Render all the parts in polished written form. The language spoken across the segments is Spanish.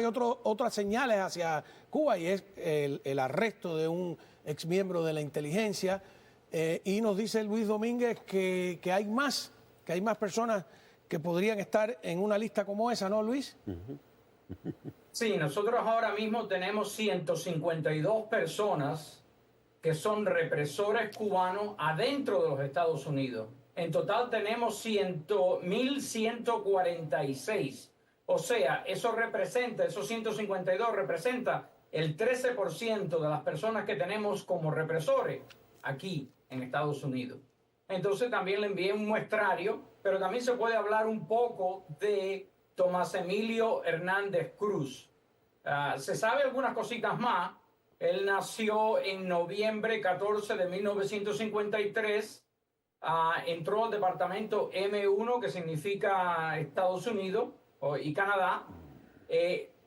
Hay otras señales hacia Cuba y es el arresto de un exmiembro de la inteligencia y nos dice Luis Domínguez que hay más personas que podrían estar en una lista como esa, ¿no, Luis? Sí, nosotros ahora mismo tenemos 152 personas que son represores cubanos adentro de los Estados Unidos. En total tenemos 1.146. O sea, esos 152 representa el 13% de las personas que tenemos como represores aquí en Estados Unidos. Entonces también le envié un muestrario, pero también se puede hablar un poco de Tomás Emilio Hernández Cruz. Se sabe algunas cositas más. Él nació en noviembre 14 de 1953. Entró al departamento M1, que significa Estados Unidos y Canadá.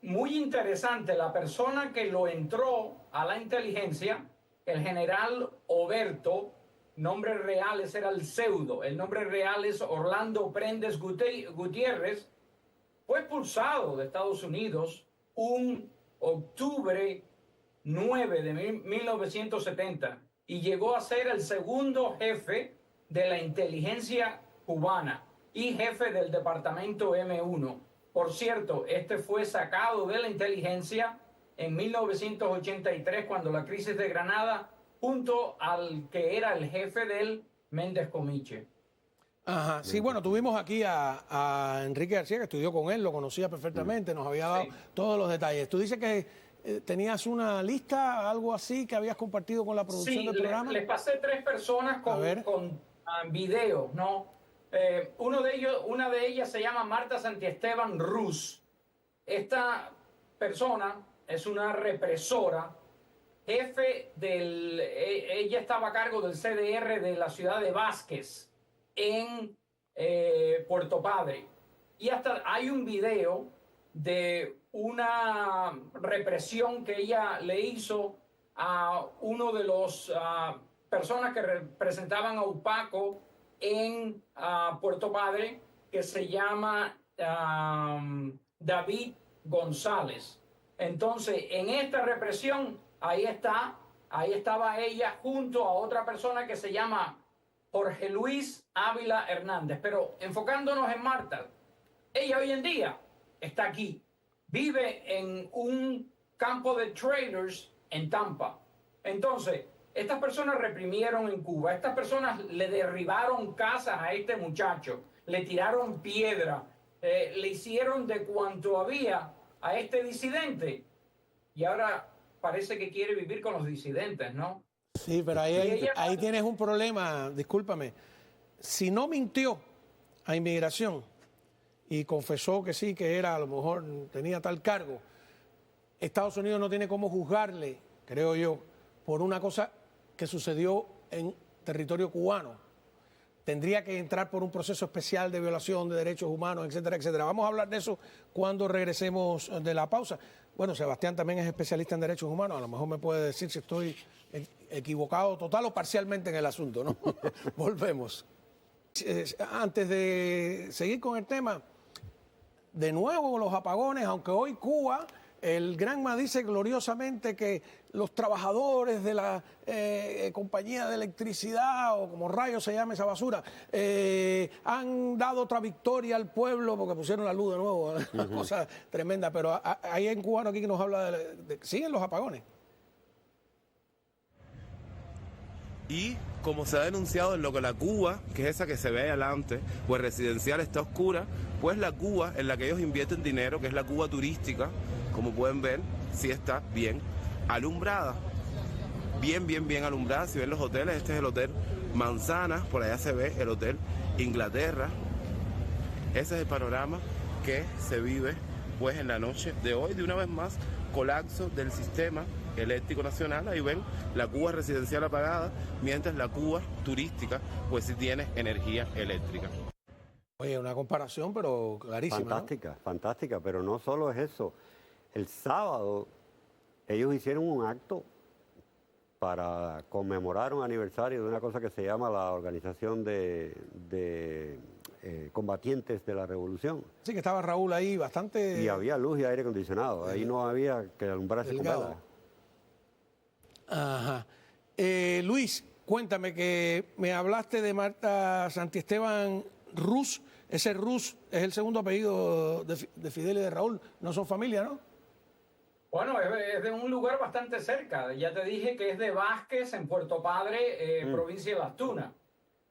Muy interesante, la persona que lo entró a la inteligencia, el general Oberto, nombre real ese era el pseudo, el nombre real es Orlando Prendes Gutiérrez, fue expulsado de Estados Unidos un octubre 9 de 1970 y llegó a ser el segundo jefe de la inteligencia cubana y jefe del departamento M1. Por cierto, este fue sacado de la inteligencia en 1983 cuando la crisis de Granada, junto al que era el jefe del Méndez Comiche. Ajá, sí, bueno, tuvimos aquí a Enrique García, que estudió con él, lo conocía perfectamente, nos había dado todos los detalles. Tú dices que tenías una lista, algo así, que habías compartido con la producción del programa. Les pasé 3 personas con videos, ¿no? Una de ellas se llama Marta Santiesteban Ruz. Esta persona es una represora, ella estaba a cargo del CDR de la ciudad de Vázquez, en Puerto Padre. Y hasta hay un video de una represión que ella le hizo a uno de los personas que representaban a UPACO en Puerto Padre, que se llama David González. Entonces, en esta represión, ahí estaba ella junto a otra persona que se llama Jorge Luis Ávila Hernández. Pero enfocándonos en Marta, ella hoy en día está aquí. Vive en un campo de trailers en Tampa. Entonces, estas personas reprimieron en Cuba. Estas personas le derribaron casas a este muchacho. Le tiraron piedra. Le hicieron de cuanto había a este disidente. Y ahora parece que quiere vivir con los disidentes, ¿no? Sí, pero ahí tienes un problema, discúlpame. Si no mintió a inmigración y confesó que sí, que era, a lo mejor tenía tal cargo, Estados Unidos no tiene cómo juzgarle, creo yo, por una cosa que sucedió en territorio cubano. Tendría que entrar por un proceso especial de violación de derechos humanos, etcétera, etcétera. Vamos a hablar de eso cuando regresemos de la pausa. Bueno, Sebastián también es especialista en derechos humanos, a lo mejor me puede decir si estoy equivocado total o parcialmente en el asunto, ¿no? Volvemos. Antes de seguir con el tema, de nuevo los apagones, aunque hoy Cuba, el Granma dice gloriosamente que los trabajadores de la compañía de electricidad, o como rayos se llame esa basura, han dado otra victoria al pueblo porque pusieron la luz de nuevo, una cosa tremenda, pero hay un cubano aquí que nos habla de siguen los apagones. Y como se ha denunciado en lo que la Cuba, que es esa que se ve ahí adelante, pues residencial está oscura, pues la Cuba en la que ellos invierten dinero, que es la Cuba turística, como pueden ver, sí está bien alumbrada. Bien alumbrada. Si ven los hoteles, este es el Hotel Manzanas, por allá se ve el Hotel Inglaterra. Ese es el panorama que se vive pues en la noche de hoy. De una vez más, colapso del sistema eléctrico nacional. Ahí ven la Cuba residencial apagada, mientras la Cuba turística pues sí tiene energía eléctrica. Oye, una comparación pero clarísima. Fantástica, ¿no? Fantástica, pero no solo es eso. El sábado ellos hicieron un acto para conmemorar un aniversario de una cosa que se llama la Organización de combatientes de la revolución. Sí, que estaba Raúl ahí bastante... Y había luz y aire acondicionado, ahí no había que alumbrarse con velas. Ajá. Luis, cuéntame que me hablaste de Marta Santiesteban Ruz. Ese Ruz es el segundo apellido de Fidel y de Raúl. No son familia, ¿no? Bueno, es de un lugar bastante cerca. Ya te dije que es de Vázquez, en Puerto Padre, provincia de Las Tunas.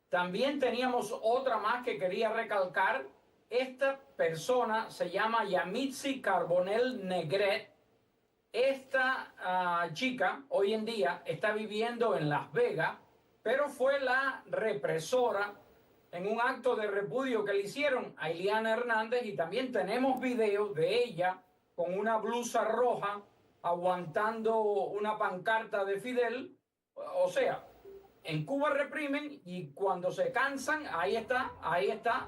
También teníamos otra más que quería recalcar. Esta persona se llama Yamitzi Carbonell Negret. Esta chica hoy en día está viviendo en Las Vegas, pero fue la represora en un acto de repudio que le hicieron a Ileana Hernández, y también tenemos videos de ella con una blusa roja aguantando una pancarta de Fidel. O sea, en Cuba reprimen y cuando se cansan, ahí está,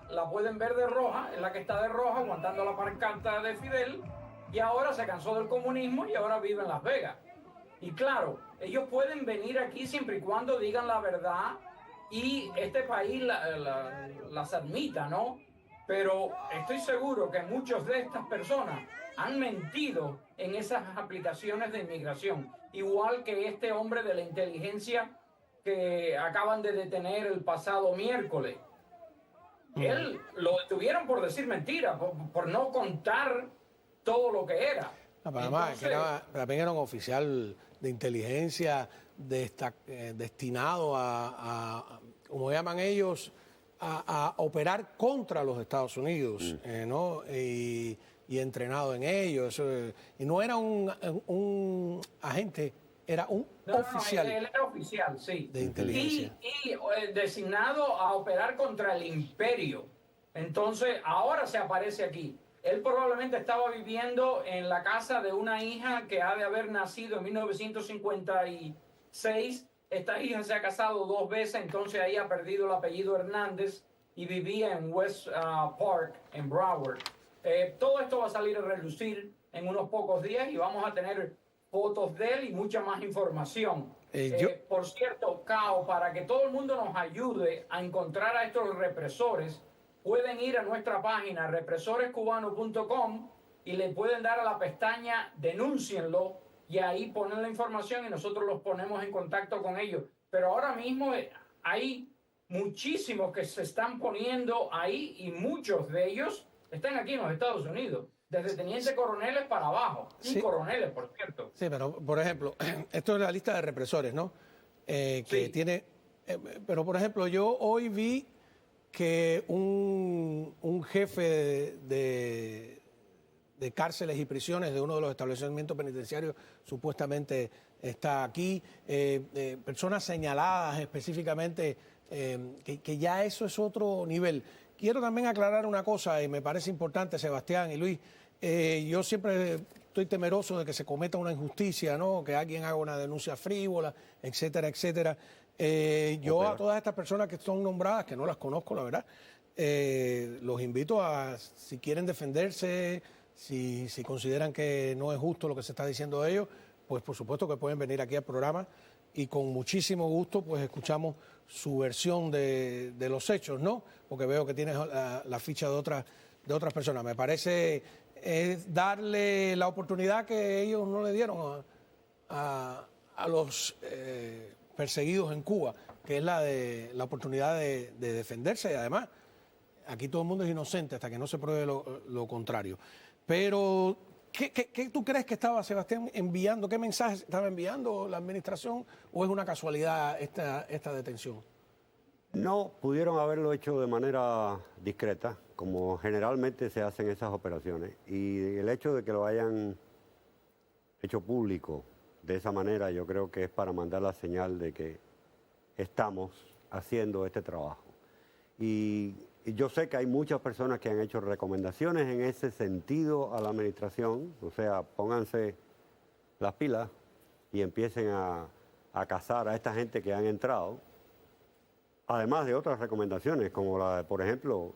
la pueden ver de roja, es la que está de roja aguantando la pancarta de Fidel, y ahora se cansó del comunismo y ahora vive en Las Vegas. Y claro, ellos pueden venir aquí siempre y cuando digan la verdad y este país las admita, ¿no? Pero estoy seguro que muchos de estas personas han mentido en esas aplicaciones de inmigración, igual que este hombre de la inteligencia que acaban de detener el pasado miércoles. Él lo detuvieron por decir mentira, por no contar todo lo que era. No, pero además, también era un oficial de inteligencia destinado a, como llaman ellos, a operar contra los Estados Unidos, ¿no? Y entrenado en ello. Y no era un agente, era un oficial. No, él era oficial, sí. De inteligencia. Y designado a operar contra el imperio. Entonces, ahora se aparece aquí. Él probablemente estaba viviendo en la casa de una hija que ha de haber nacido en 1956. Esta hija se ha casado 2 veces, entonces ahí ha perdido el apellido Hernández y vivía en West Park, en Broward. Todo esto va a salir a relucir en unos pocos días y vamos a tener fotos de él y mucha más información. Por cierto, Cao, para que todo el mundo nos ayude a encontrar a estos represores, pueden ir a nuestra página represorescubanos.com y le pueden dar a la pestaña Denúncienlo y ahí ponen la información y nosotros los ponemos en contacto con ellos. Pero ahora mismo hay muchísimos que se están poniendo ahí y muchos de ellos están aquí en los Estados Unidos, desde teniente coroneles para abajo, y coroneles, por cierto. Sí, pero por ejemplo, esto es la lista de represores, ¿no? Que tiene, pero por ejemplo, yo hoy vi que un jefe de cárceles y prisiones de uno de los establecimientos penitenciarios supuestamente está aquí, personas señaladas específicamente, que ya eso es otro nivel. Quiero también aclarar una cosa, y me parece importante, Sebastián y Luis, yo siempre estoy temeroso de que se cometa una injusticia, ¿no? Que alguien haga una denuncia frívola, etcétera, etcétera. Yo a todas estas personas que son nombradas, que no las conozco, la verdad, los invito a, si quieren defenderse, si consideran que no es justo lo que se está diciendo de ellos, pues por supuesto que pueden venir aquí al programa y con muchísimo gusto pues escuchamos su versión de los hechos, ¿no? Porque veo que tienes la ficha de otras personas. Me parece darle la oportunidad que ellos no le dieron a los perseguidos en Cuba, que es la oportunidad de defenderse, y además aquí todo el mundo es inocente hasta que no se pruebe lo contrario. Pero, ¿qué tú crees que estaba Sebastián enviando? ¿Qué mensajes estaba enviando la administración? ¿O es una casualidad esta detención? No, pudieron haberlo hecho de manera discreta, como generalmente se hacen esas operaciones. Y el hecho de que lo hayan hecho público de esa manera, yo creo que es para mandar la señal de que estamos haciendo este trabajo. Y yo sé que hay muchas personas que han hecho recomendaciones en ese sentido a la administración, o sea, pónganse las pilas y empiecen a cazar a esta gente que han entrado, además de otras recomendaciones, como la de, por ejemplo,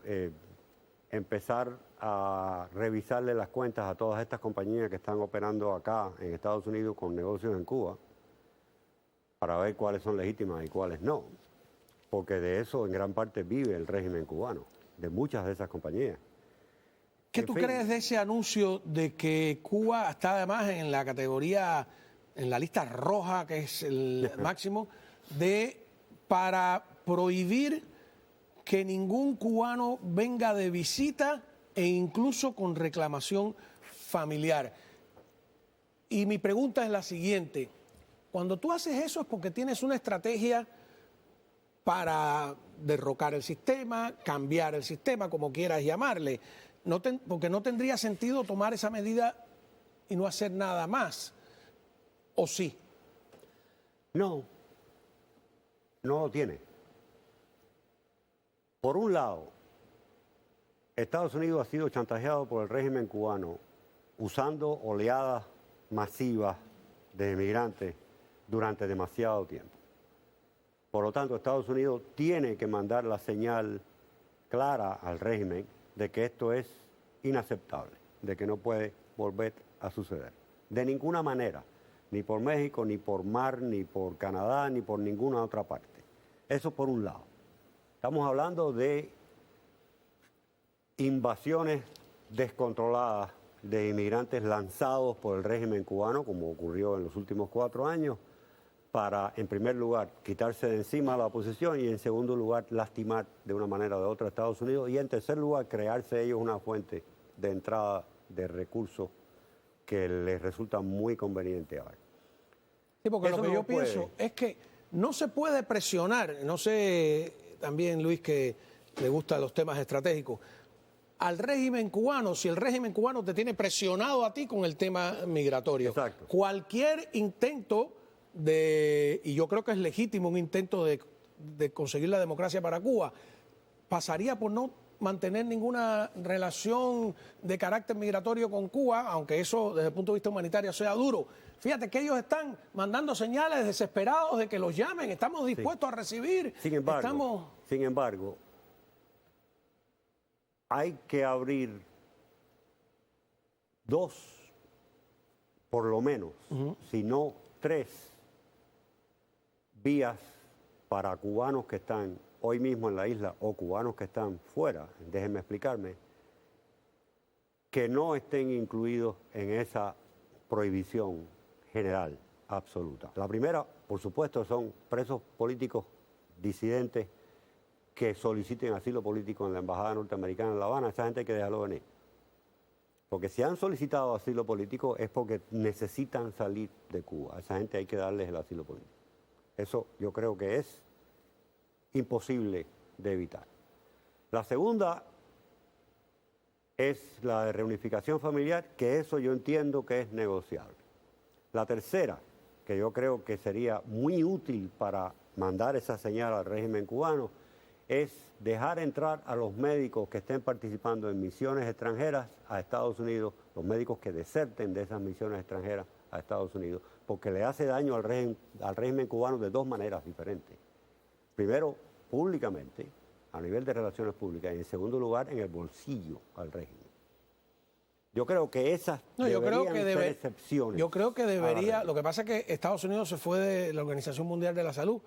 empezar a revisarle las cuentas a todas estas compañías que están operando acá en Estados Unidos con negocios en Cuba, para ver cuáles son legítimas y cuáles no, porque de eso en gran parte vive el régimen cubano. de muchas de esas compañías. ¿Qué En tú fin. crees de ese anuncio de que Cuba está además en la categoría, en la lista roja, que es el máximo, para prohibir que ningún cubano venga de visita e incluso con reclamación familiar? Y mi pregunta es la siguiente: cuando tú haces eso es porque tienes una estrategia para derrocar el sistema, cambiar el sistema, como quieras llamarle. Porque no tendría sentido tomar esa medida y no hacer nada más. ¿O sí? No, no lo tiene. Por un lado, Estados Unidos ha sido chantajeado por el régimen cubano usando oleadas masivas de inmigrantes durante demasiado tiempo. Por lo tanto, Estados Unidos tiene que mandar la señal clara al régimen de que esto es inaceptable, de que no puede volver a suceder. De ninguna manera, ni por México, ni por mar, ni por Canadá, ni por ninguna otra parte. Eso por un lado. Estamos hablando de invasiones descontroladas de inmigrantes lanzados por el régimen cubano, como ocurrió en los últimos 4 años, para, en primer lugar, quitarse de encima la oposición y, en segundo lugar, lastimar de una manera o de otra a Estados Unidos y, en tercer lugar, crearse ellos una fuente de entrada de recursos que les resulta muy conveniente ahora. Sí, porque Eso lo que no yo puede. pienso es que no se puede presionar, no sé, también Luis, que le gustan los temas estratégicos, al régimen cubano, si el régimen cubano te tiene presionado a ti con el tema migratorio. Exacto. Cualquier intento y yo creo que es legítimo un intento de conseguir la democracia para Cuba, pasaría por no mantener ninguna relación de carácter migratorio con Cuba, aunque eso desde el punto de vista humanitario sea duro. Fíjate que ellos están mandando señales desesperados de que los llamen, estamos dispuestos a recibir. Sin embargo, hay que abrir 2, por lo menos, si no 3 vías para cubanos que están hoy mismo en la isla o cubanos que están fuera, déjenme explicarme, que no estén incluidos en esa prohibición general absoluta. La primera, por supuesto, son presos políticos disidentes que soliciten asilo político en la Embajada Norteamericana en La Habana. Esa gente hay que dejarlo venir. Porque si han solicitado asilo político es porque necesitan salir de Cuba. A esa gente hay que darles el asilo político. Eso yo creo que es imposible de evitar. La segunda es la de reunificación familiar, que eso yo entiendo que es negociable. La tercera, que yo creo que sería muy útil para mandar esa señal al régimen cubano, es dejar entrar a los médicos que estén participando en misiones extranjeras a Estados Unidos, los médicos que deserten de esas misiones extranjeras a Estados Unidos, porque le hace daño al régimen cubano de 2 maneras diferentes. Primero, públicamente, a nivel de relaciones públicas, y en segundo lugar, en el bolsillo al régimen. Yo creo que esas deberían ser excepciones. Yo creo que debería. Lo que pasa es que Estados Unidos se fue de la Organización Mundial de la Salud,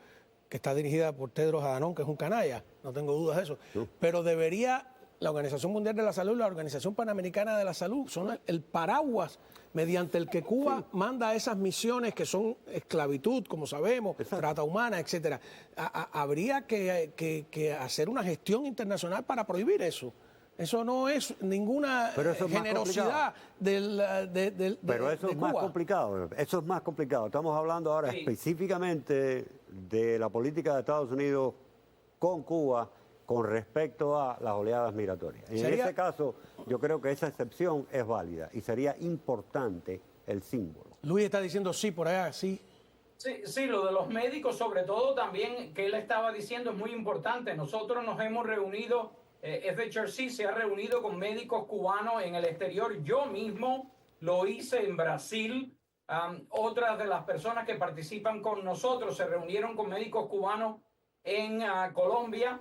que está dirigida por Tedros Adhanom, que es un canalla, no tengo dudas de eso. Pero debería, la Organización Mundial de la Salud y la Organización Panamericana de la Salud son el paraguas mediante el que Cuba manda esas misiones que son esclavitud, como sabemos, trata humana, etcétera. Habría que hacer una gestión internacional para prohibir eso. Eso no es ninguna generosidad Pero eso es más complicado. Eso es más complicado. Estamos hablando ahora específicamente de la política de Estados Unidos con Cuba con respecto a las oleadas migratorias. Y en ese caso, yo creo que esa excepción es válida y sería importante el símbolo. Luis está diciendo sí por allá, sí. Sí, lo de los médicos, sobre todo también que él estaba diciendo, es muy importante. Nosotros nos hemos reunido, FHRC se ha reunido con médicos cubanos en el exterior. Yo mismo lo hice en Brasil. Otras de las personas que participan con nosotros se reunieron con médicos cubanos en Colombia.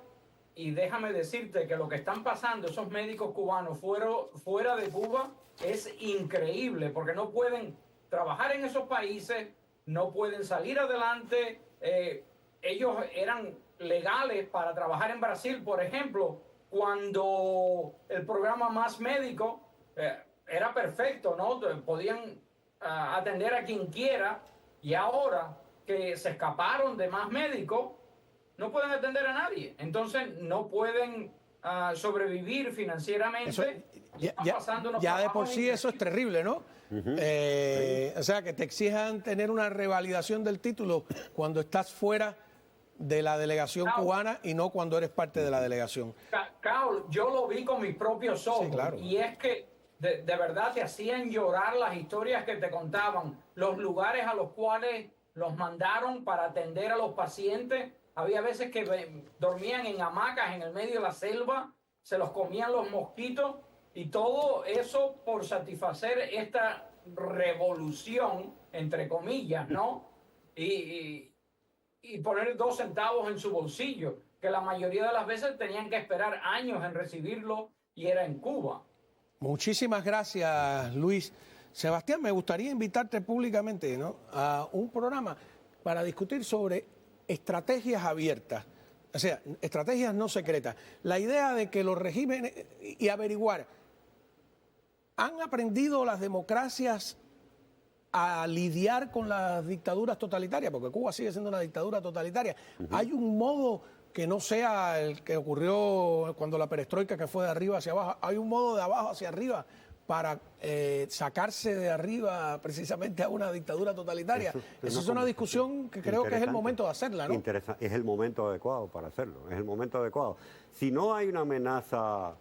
Y déjame decirte que lo que están pasando esos médicos cubanos fuera de Cuba es increíble, porque no pueden trabajar en esos países, no pueden salir adelante. Ellos eran legales para trabajar en Brasil, por ejemplo, cuando el programa Más Médico era perfecto, ¿no? Podían atender a quien quiera, y ahora que se escaparon de Más Médico, no pueden atender a nadie. Entonces no pueden sobrevivir financieramente. Eso, ya de por sí eso es terrible, ¿no? O sea, que te exijan tener una revalidación del título cuando estás fuera de la delegación cubana y no cuando eres parte de la delegación. Carl, yo lo vi con mis propios ojos. Sí, claro. Y es que de verdad te hacían llorar las historias que te contaban, los lugares a los cuales los mandaron para atender a los pacientes. Había veces que dormían en hamacas en el medio de la selva, se los comían los mosquitos, y todo eso por satisfacer esta revolución, entre comillas, ¿no? Y poner 2 centavos en su bolsillo, que la mayoría de las veces tenían que esperar años en recibirlo, y era en Cuba. Muchísimas gracias, Luis. Sebastián, me gustaría invitarte públicamente, ¿no?, a un programa para discutir sobre estrategias abiertas, o sea, estrategias no secretas. La idea de que los regímenes, y averiguar, ¿han aprendido las democracias a lidiar con las dictaduras totalitarias? Porque Cuba sigue siendo una dictadura totalitaria. ¿Hay un modo que no sea el que ocurrió cuando la perestroika, que fue de arriba hacia abajo? ¿Hay un modo de abajo hacia arriba para sacarse de arriba precisamente a una dictadura totalitaria? Esa es una discusión que creo que es el momento de hacerla, ¿no? Es el momento adecuado para hacerlo, es el momento adecuado. Si no hay una amenaza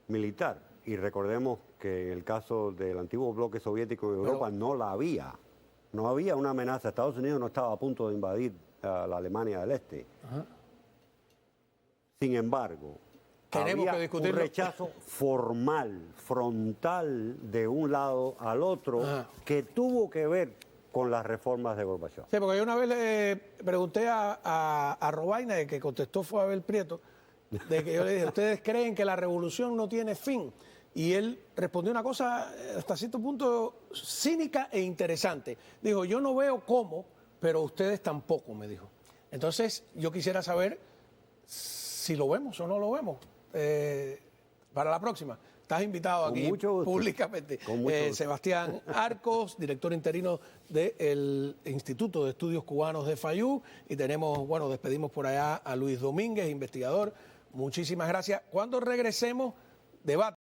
militar, y recordemos que en el caso del antiguo bloque soviético en Europa no la había, no había una amenaza. Estados Unidos no estaba a punto de invadir a la Alemania del Este. Sin embargo, había un rechazo formal, frontal, de un lado al otro, que tuvo que ver con las reformas de Gorbachev. Sí, porque yo una vez le pregunté a Robaina, que contestó fue Abel Prieto, de que yo le dije, ¿ustedes creen que la revolución no tiene fin? Y él respondió una cosa hasta cierto punto cínica e interesante. Dijo, yo no veo cómo, pero ustedes tampoco, me dijo. Entonces, yo quisiera saber si lo vemos o no lo vemos. Para la próxima. Estás invitado aquí públicamente. Sebastián Arcos, director interino del Instituto de Estudios Cubanos de FAYU. Y tenemos, bueno, despedimos por allá a Luis Domínguez, investigador. Muchísimas gracias. Cuando regresemos, debate.